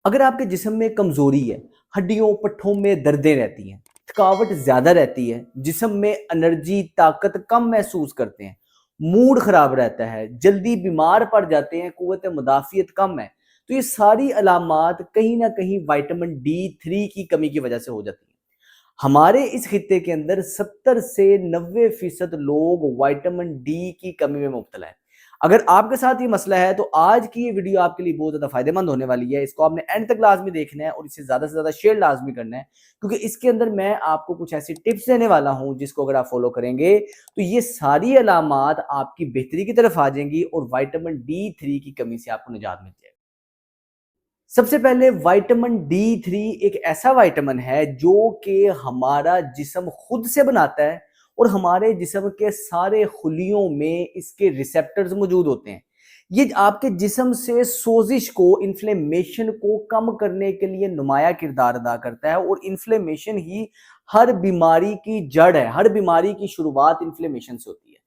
अगर आपके जिस्म में कमजोरी है, हड्डियों पट्ठों में दर्दें रहती हैं, थकावट ज्यादा रहती है, जिस्म में एनर्जी ताकत कम महसूस करते हैं, मूड खराब रहता है, जल्दी बीमार पड़ जाते हैं, कुव्वत मुदाफियत कम है, तो ये सारी अलामात कहीं ना कहीं विटामिन D3 की कमी की वजह से हो जाती है। हमारे इस खित्ते के अंदर 70 से 90% लोग विटामिन डी की कमी में मुब्तला है। अगर आपके साथ ये मसला है तो आज की ये वीडियो आपके लिए बहुत ज़्यादा फायदेमंद होने वाली है। इसको आपने एंड तक लाज़मी देखना है और इसे ज़्यादा से ज़्यादा शेयर लाज़मी करना है, क्योंकि इसके अंदर मैं आपको कुछ ऐसी टिप्स देने वाला हूँ जिसको अगर आप फॉलो करेंगे तो ये सारी अलामात आपकी बेहतरी की तरफ आ जाएंगी और विटामिन D3 की कमी से आपको निजात मिल जाएगी। सबसे पहले विटामिन D3 एक ऐसा विटामिन है जो कि हमारा जिस्म खुद से बनाता है और हमारे जिस्म के सारे खुलियों में इसके रिसेप्टर्स मौजूद होते हैं। ये आपके जिस्म से सोजिश को, इन्फ्लेमेशन को कम करने के लिए नुमाया किरदार अदा करता है और इन्फ्लेमेशन ही हर बीमारी की जड़ है। हर बीमारी की शुरुआत इन्फ्लेमेशन से होती है।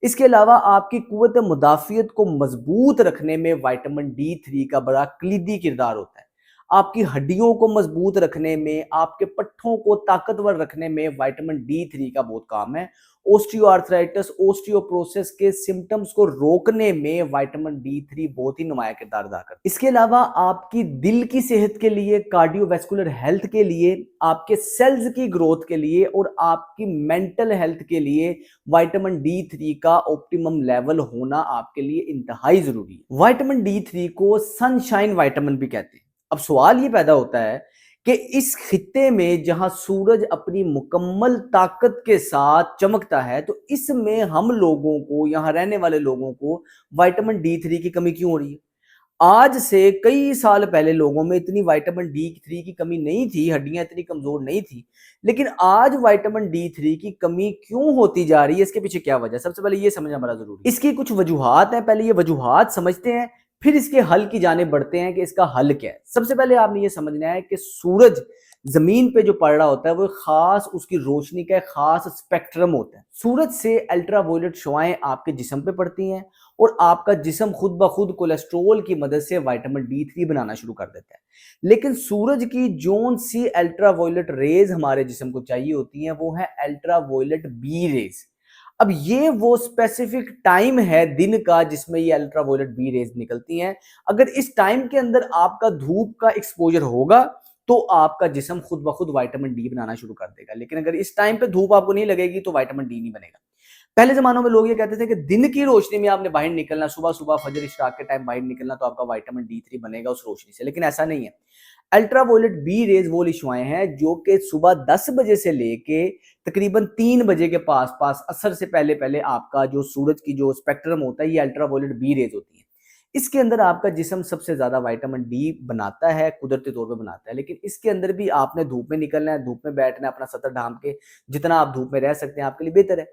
इसके अलावा आपकी कुव्वत मुदाफ़ियत को मजबूत रखने में विटामिन D3 का बड़ा कलीदी किरदार होता है। आपकी हड्डियों को मजबूत रखने में, आपके पट्ठों को ताकतवर रखने में विटामिन D3 का बहुत काम है। ओस्टियोआर्थराइटिस, ओस्टियोप्रोसिस के सिम्टम्स को रोकने में विटामिन D3 बहुत ही नुमाया किरदार अदा करता है। इसके अलावा आपकी दिल की सेहत के लिए, कार्डियोवैस्कुलर हेल्थ के लिए, आपके सेल्स की ग्रोथ के लिए और आपकी मेंटल हेल्थ के लिए विटामिन D3 का ऑप्टिमम लेवल होना आपके लिए इंतहाई जरूरी है। विटामिन D3 को सनशाइन विटामिन भी कहते हैं। अब सवाल ये पैदा होता है कि इस खित्ते में जहां सूरज अपनी मुकम्मल ताकत के साथ चमकता है, तो इसमें हम लोगों को, यहां रहने वाले लोगों को विटामिन D3 की कमी क्यों हो रही है? आज से कई साल पहले लोगों में इतनी विटामिन D3 की कमी नहीं थी, हड्डियां इतनी कमजोर नहीं थी, लेकिन आज विटामिन D3 की कमी क्यों होती जा रही है? इसके पीछे क्या वजह है? सबसे पहले ये समझना बड़ा जरूरी है। इसकी कुछ वजूहात हैं, पहले ये वजूहात समझते हैं, फिर इसके हल की जाने बढ़ते हैं कि इसका हल क्या है। सबसे पहले आपने ये समझना है कि सूरज जमीन पे जो पड़ रहा होता है वो खास, उसकी रोशनी का एक खास स्पेक्ट्रम होता है। सूरज से अल्ट्रावायलेट शुआएं आपके जिस्म पे पड़ती हैं और आपका जिस्म खुद ब खुद कोलेस्ट्रॉल की मदद से विटामिन D3 बनाना शुरू कर देता है। लेकिन सूरज की जोन सी अल्ट्रावायलेट रेज हमारे जिस्म को चाहिए होती हैं, वो है अल्ट्रावायलेट बी रेज। अब ये वो स्पेसिफिक टाइम है दिन का जिसमें ये अल्ट्रावायलेट बी रेज निकलती हैं। अगर इस टाइम के अंदर आपका धूप का एक्सपोजर होगा तो आपका जिस्म खुद ब खुद विटामिन D बनाना शुरू कर देगा। लेकिन अगर इस टाइम पे धूप आपको नहीं लगेगी तो विटामिन D नहीं बनेगा। पहले जमानों में लोग ये कहते थे कि दिन की रोशनी में आपने बाहर निकलना, सुबह सुबह फजर इश्राक के टाइम बाहर निकलना तो आपका विटामिन D3 बनेगा उस रोशनी से, लेकिन ऐसा नहीं है। अल्ट्रावायलेट बी रेज वो लिशुआएं हैं जो कि सुबह 10 बजे से लेके तकरीबन 3 बजे के पास पास, असर से पहले पहले आपका जो सूरज की जो स्पेक्ट्रम होता है ये अल्ट्रावायलेट बी रेज होती है। इसके अंदर आपका जिस्म सबसे ज्यादा विटामिन D बनाता है, कुदरती तौर पे बनाता है। लेकिन इसके अंदर भी आपने धूप में निकलना है, धूप में बैठना है, अपना सतर ढांप के जितना आप धूप में रह सकते हैं आपके लिए बेहतर है।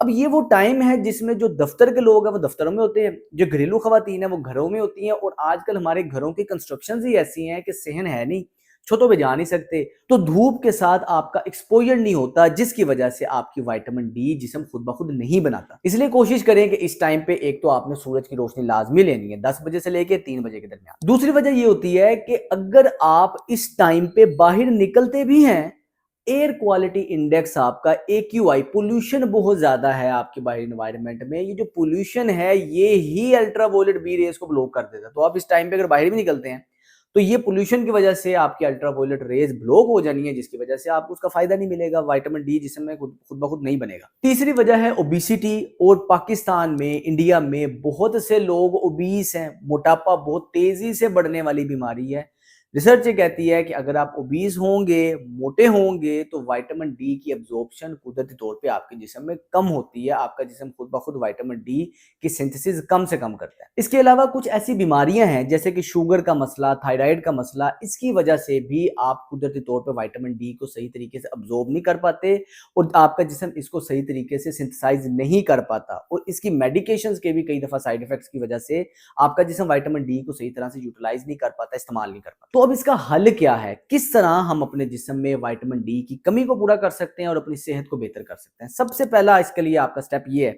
अब ये वो टाइम है जिसमें जो दफ्तर के लोग हैं वो दफ्तरों में होते हैं, जो घरेलू खवातीन है वो घरों में होती हैं, और आजकल हमारे घरों की कंस्ट्रक्शन ही ऐसी हैं कि सहन है नहीं, छतों पे जा नहीं सकते, तो धूप के साथ आपका एक्सपोजर नहीं होता, जिसकी वजह से आपकी विटामिन D जिस्म खुद ब खुद नहीं बनाता। इसलिए कोशिश करें कि इस टाइम पे एक तो आपने सूरज की रोशनी लाजमी लेनी है 10 बजे से लेके 3 बजे के दरमियान। दूसरी वजह ये होती है कि अगर आप इस टाइम पे बाहर निकलते भी हैं, एयर क्वालिटी इंडेक्स आपका AQI, पोल्यूशन बहुत ज्यादा है आपके बाहरी एनवायरनमेंट में, ये जो पोल्यूशन है ये ही अल्ट्रावायलेट बी रेज को ब्लॉक कर देता है। तो आप इस टाइम पे अगर बाहर भी निकलते हैं तो ये पोल्यूशन की वजह से आपकी अल्ट्रावायलेट रेज ब्लॉक हो जानी है, जिसकी वजह से आपको उसका फायदा नहीं मिलेगा, विटामिन D जिस्म में खुद ब खुद नहीं बनेगा। तीसरी वजह है ओबिसिटी, और पाकिस्तान में, इंडिया में बहुत से लोग ओबीस हैं। मोटापा बहुत तेजी से बढ़ने वाली बीमारी है। रिसर्च ये कहती है कि अगर आप ओबीस होंगे, मोटे होंगे, तो विटामिन D की एब्जॉर्प्शन कुदरती तौर पे आपके जिस्म में कम होती है। आपका जिस्म खुद ब खुद विटामिन D की सिंथेसिस कम से कम करता है। इसके अलावा कुछ ऐसी बीमारियां हैं जैसे कि शुगर का मसला, थायराइड का मसला, इसकी वजह से भी आप कुदरती तौर पे विटामिन D को सही तरीके से अब्जॉर्ब नहीं कर पाते और आपका जिस्म इसको सही तरीके से सिंथेसाइज नहीं कर पाता, और इसकी मेडिकेशंस के भी कई दफा साइड इफेक्ट्स की वजह से आपका जिस्म विटामिन D को सही तरह से यूटिलाइज नहीं कर पाता, इस्तेमाल नहीं कर पाता। तो अब इसका हल क्या है? किस तरह हम अपने जिस्म में विटामिन D की कमी को पूरा कर सकते हैं और अपनी सेहत को बेहतर कर सकते हैं? सबसे पहला इसके लिए आपका स्टेप ये है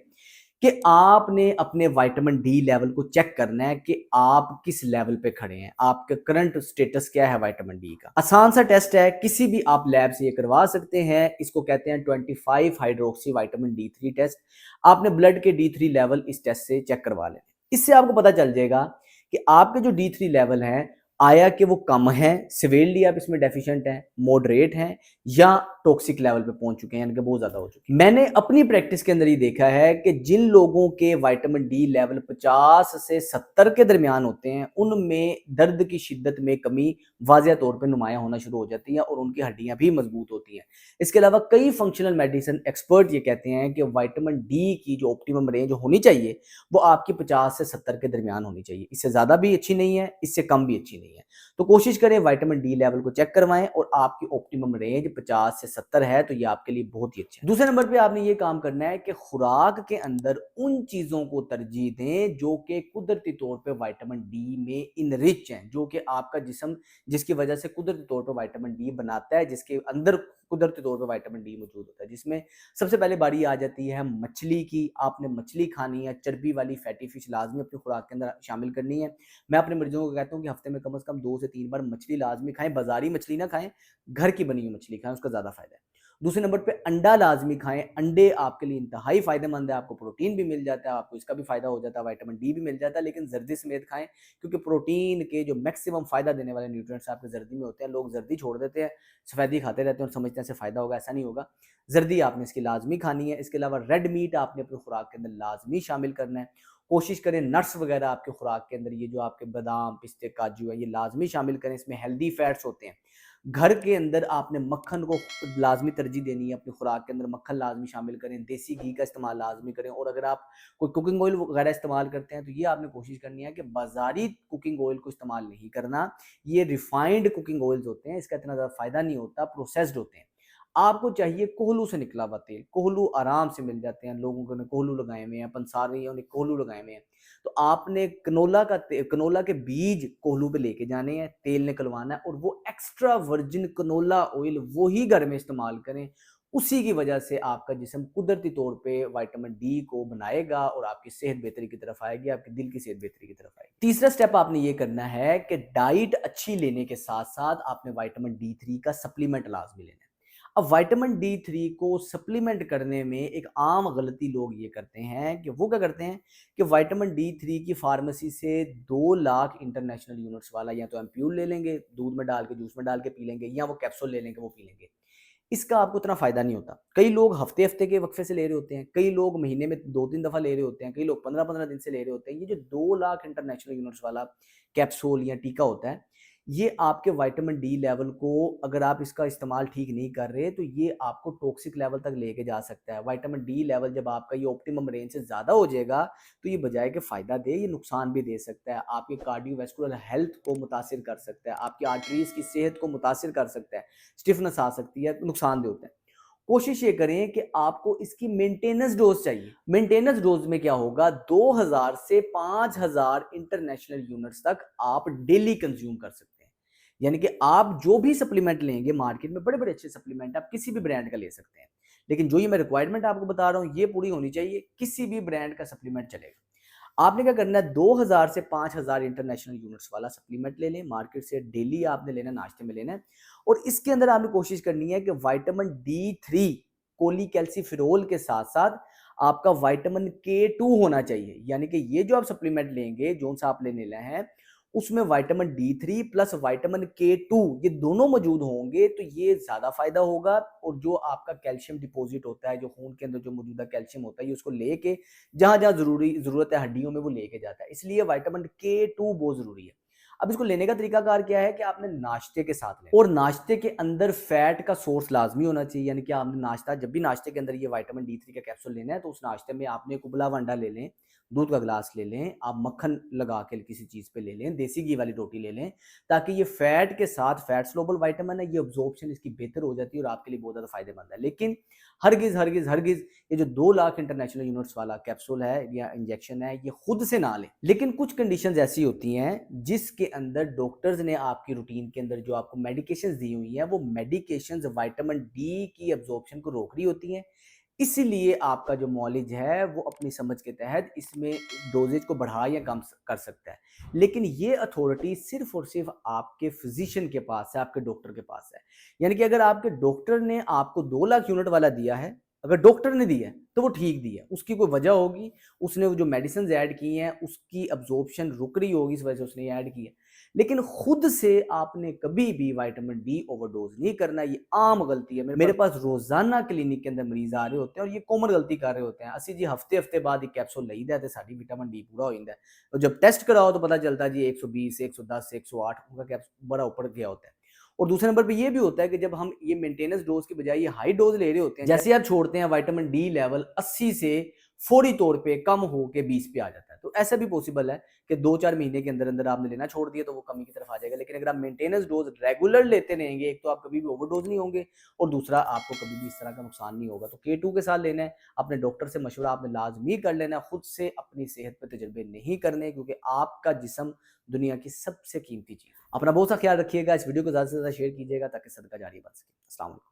कि आपने अपने विटामिन डी लेवल को चेक करना है कि आप किस लेवल पे खड़े हैं, आपका करंट स्टेटस क्या है विटामिन डी का। आसान सा टेस्ट है, किसी भी आप लैब से ये करवा सकते हैं। इसको कहते हैं 25 हाइड्रोक्सी विटामिन डी 3 टेस्ट। आपने ब्लड के डी 3 लेवल इस टेस्ट से चेक करवा लें। इससे आपको पता चल जाएगा कि आपके जो डी 3 लेवल हैं, आया कि वो कम है, सिवियरली आप इसमें डेफिशिएंट हैं, मॉडरेट हैं, या टॉक्सिक लेवल पे पहुंच चुके हैं, यानी कि बहुत ज्यादा हो चुके हैं। मैंने अपनी प्रैक्टिस के अंदर ही देखा है कि जिन लोगों के विटामिन डी लेवल 50 से 70 के दरमियान होते हैं, उनमें दर्द की शिद्दत में कमी वाज़िया तौर पे नुमायां होना शुरू हो जाती है और उनकी हड्डियां भी मजबूत होती हैं। इसके अलावा कई फंक्शनल मेडिसिन एक्सपर्ट ये कहते हैं कि विटामिन डी की जो ऑप्टिमम रेंज होनी चाहिए वो आपकी 50 से 70 के दरमियान होनी चाहिए। इससे ज़्यादा भी अच्छी नहीं है, इससे कम भी अच्छी नहीं है। तो कोशिश करें विटामिन डी लेवल को चेक करवाएं और आपकी ऑप्टिमम रेंज 50 से 70 है तो ये आपके लिए बहुत ही अच्छा है। दूसरे नंबर पे आपने ये काम करना है कि खुराक के अंदर उन चीज़ों को तरजीह दें जो कि कुदरती तौर पे विटामिन डी में इनरिच हैं, जो कि आपका जिस्म जिसकी वजह से कुदरती तौर पे विटामिन डी बनाता है, जिसके अंदर कुदरती तौर पे विटामिन डी मौजूद होता है। जिसमें सबसे पहले बारी आ जाती है मछली की। आपने मछली खानी है, चर्बी वाली फैटी फिश लाजमी अपनी खुराक के अंदर शामिल करनी है। मैं अपने मरीजों को कहता हूँ कि हफ्ते में कम से कम 2 से 3 बार मछली लाजमी खाएं। बाजारी मछली ना खाएं, घर की बनी हुई मछली खाएं, उसका ज़्यादा फायदा है। दूसरे नंबर पे अंडा लाजमी खाएं। अंडे आपके लिए इंतहाई फायदेमंद है, आपको प्रोटीन भी मिल जाता है, आपको इसका भी फायदा हो जाता है, विटामिन डी भी मिल जाता है, लेकिन जर्दी समेत खाएं, क्योंकि प्रोटीन के जो मैक्सिमम फायदा देने वाले न्यूट्रिएंट्स आपके जर्दी में होते हैं। लोग जर्दी छोड़ देते हैं, सफेदी खाते रहते हैं और समझते हैं इससे फायदा होगा, ऐसा नहीं होगा। जर्दी आपने इसकी लाजमी खानी है। इसके अलावा रेड मीट आपने अपनी खुराक के अंदर लाजमी शामिल करना है। कोशिश करें नट्स वगैरह आपके खुराक के अंदर, ये जो आपके बादाम पिस्ते काजू है, ये लाजमी शामिल करें, इसमें हेल्दी फैट्स होते हैं। घर के अंदर आपने मक्खन को लाजमी तरजीह देनी है, अपनी खुराक के अंदर मक्खन लाजमी शामिल करें, देसी घी का इस्तेमाल लाजमी करें। और अगर आप कोई कुकिंग ऑयल वगैरह इस्तेमाल करते हैं तो ये आपने कोशिश करनी है कि बाजारी कुकिंग ऑयल को इस्तेमाल नहीं करना। ये रिफाइंड कुकिंग ऑयल्स होते हैं, इसका इतना ज़्यादा फायदा नहीं होता, प्रोसेस्ड होते हैं। आपको चाहिए कोहलू से निकला हुआ तेल। कोहलू आराम से मिल जाते हैं, लोगों ने कोहलू लगाए हुए हैं, पंसारियों ने कोहलू लगाए हुए हैं। तो आपने कनोला के बीज कोहलू पे लेके जाने हैं, तेल निकलवाना है और वो एक्स्ट्रा वर्जिन कनोला ऑयल वो ही घर में इस्तेमाल करें। उसी की वजह से आपका जिस्म कुदरती तौर पे विटामिन डी को बनाएगा और आपकी सेहत बेहतरी की तरफ आएगी, आपके दिल की सेहत बेहतरी की तरफ आएगी। तीसरा स्टेप आपने ये करना है कि डाइट अच्छी लेने के साथ साथ आपने विटामिन डी 3 का सप्लीमेंट लाजमी लेना है। अब विटामिन डी 3 को सप्लीमेंट करने में एक आम गलती लोग ये करते हैं कि वो क्या करते हैं कि विटामिन डी 3 की फार्मेसी से 2 लाख इंटरनेशनल यूनिट्स वाला या तो एम्प्यूल ले लेंगे, दूध में डाल के जूस में डाल के पी लेंगे, या वो कैप्सूल ले लेंगे वो पी लेंगे। इसका आपको इतना फायदा नहीं होता। कई लोग हफ्ते हफ्ते के वक्फे से ले रहे होते हैं, कई लोग महीने में 2-3 दफा ले रहे होते हैं, कई लोग 15-15 दिन से ले रहे होते हैं। ये जो 2 लाख इंटरनेशनल यूनिट्स वाला कैप्सूल या टीका होता है, ये आपके विटामिन डी लेवल को, अगर आप इसका इस्तेमाल ठीक नहीं कर रहे तो ये आपको टॉक्सिक लेवल तक लेके जा सकता है। विटामिन डी लेवल जब आपका ये ऑप्टिमम रेंज से ज़्यादा हो जाएगा तो ये बजाय के फ़ायदा दे, ये नुकसान भी दे सकता है। आपके कार्डियोवैस्कुलर हेल्थ को मुतासिर कर सकता है, आपकी आर्टरीज की सेहत को मुतासिर कर सकता है, स्टिफनेस आ सकती है, नुकसान दे होता है। कोशिश ये करें कि आपको इसकी मेंटेनेंस डोज चाहिए। मेंटेनेंस डोज में क्या होगा, 2000 से 5000 इंटरनेशनल यूनिट्स तक आप डेली कंज्यूम कर सकते हैं। यानी कि आप जो भी सप्लीमेंट लेंगे मार्केट में, बड़े बड़े अच्छे सप्लीमेंट आप किसी भी ब्रांड का ले सकते हैं, लेकिन जो ये मैं रिक्वायरमेंट आपको बता रहा हूं ये पूरी होनी चाहिए। किसी भी ब्रांड का सप्लीमेंट चलेगा। आपने क्या करना है, 2000 से 5000 इंटरनेशनल यूनिट्स वाला सप्लीमेंट ले लें मार्केट से। डेली आपने लेना, नाश्ते में लेना है। और इसके अंदर आपने कोशिश करनी है कि विटामिन डी 3 कोलीकैल्सिफेरॉल के साथ साथ आपका विटामिन के 2 होना चाहिए। यानी कि ये जो आप सप्लीमेंट लेंगे, जो सा आप लेने लगे हैं, उसमें विटामिन डी 3 प्लस विटामिन के 2 ये दोनों मौजूद होंगे तो ये ज़्यादा फायदा होगा। और जो आपका कैल्शियम डिपॉजिट होता है, जो खून के अंदर जो मौजूदा कैल्शियम होता है, ये उसको लेके जहां जहां ज़रूरत है हड्डियों में वो लेके जाता है। इसलिए विटामिन के 2 बहुत ज़रूरी है। अब इसको लेने का तरीकाकार क्या है कि आपने नाश्ते के साथ लें, और नाश्ते के अंदर फैट का सोर्स लाजमी होना चाहिए। यानी कि आपने नाश्ता, जब भी नाश्ते के अंदर ये विटामिन डी 3 का कैप्सूल लेना है तो उस नाश्ते में आपने एक उबला हुआ अंडा ले लें, दूध का गिलास ले लें, आप मक्खन लगा के किसी चीज़ पे ले लें, देसी घी वाली रोटी ले लें, ताकि ये फैट के साथ, फैट सोलुबल विटामिन है, ये अब्जॉर्प्शन इसकी बेहतर हो जाती है और आपके लिए बहुत ज़्यादा फायदेमंद है। लेकिन हरगिज़ हरगिज़ हरगिज़ ये जो 2 लाख इंटरनेशनल यूनिट्स वाला कैप्सूल है या इंजेक्शन है, ये खुद से ना लें। लेकिन कुछ कंडीशंस ऐसी होती हैं जिसके अंदर डॉक्टर्स ने आपकी रूटीन के अंदर जो आपको मेडिकेशंस दी हुई हैं, वो मेडिकेशंस विटामिन डी की अब्जॉर्प्शन को रोक रही होती हैं। इसीलिए आपका जो मॉलिज है वो अपनी समझ के तहत इसमें डोजेज को बढ़ा या कम कर सकता है, लेकिन ये अथॉरिटी सिर्फ और सिर्फ आपके फिजिशियन के पास है, आपके डॉक्टर के पास है। यानी कि अगर आपके डॉक्टर ने आपको 2 लाख यूनिट वाला दिया है, अगर डॉक्टर ने दिया है तो वो ठीक दिया है, उसकी कोई वजह होगी, उसने वो जो मेडिसिन ऐड की हैं उसकी अब्जॉर्प्शन रुक रही होगी, इस वजह से उसने ऐड की है। लेकिन खुद से आपने कभी भी विटामिन डी ओवरडोज नहीं करना, ये आम गलती है। मेरे पास रोजाना क्लिनिक के अंदर मरीज आ रहे होते हैं और ये कॉमन गलती कर रहे होते हैं, असि जी हफ्ते हफ्ते बाद एक कैप्सूल लई दा ते साडी विटामिन डी पूरा हो जाता है, और जब टेस्ट कराओ तो पता चलता है जी 120 110 108 उनका कैप्सूल बड़ा ऊपर गया होता है। और दूसरे नंबर पे ये भी होता है कि जब हम ये मेंटेनेंस डोज की बजाय ये हाई डोज ले रहे होते हैं, जैसे आप छोड़ते हैं विटामिन डी लेवल 80 से फौरी तौर पे कम होके 20 पे आ जाता है। तो ऐसा भी पॉसिबल है कि 2-4 महीने के अंदर अंदर आपने लेना छोड़ दिया तो वो कमी की तरफ आ जाएगा। लेकिन अगर आप मेंटेनेंस डोज रेगुलर लेते रहेंगे, एक तो आप कभी भी ओवरडोज नहीं होंगे और दूसरा आपको कभी भी इस तरह का नुकसान नहीं होगा। तो K2 के साथ लेना है, अपने डॉक्टर से मशवरा आपने लाजमी कर लेना है, खुद से अपनी सेहत पे तजर्बे नहीं करने, क्योंकि आपका जिस्म दुनिया की सबसे कीमती चीज़ है। अपना बहुत सा ख्याल रखिएगा, इस वीडियो को ज़्यादा से ज़्यादा शेयर कीजिएगा ताकि सदका जारी बन सके। अस्सलाम वालेकुम।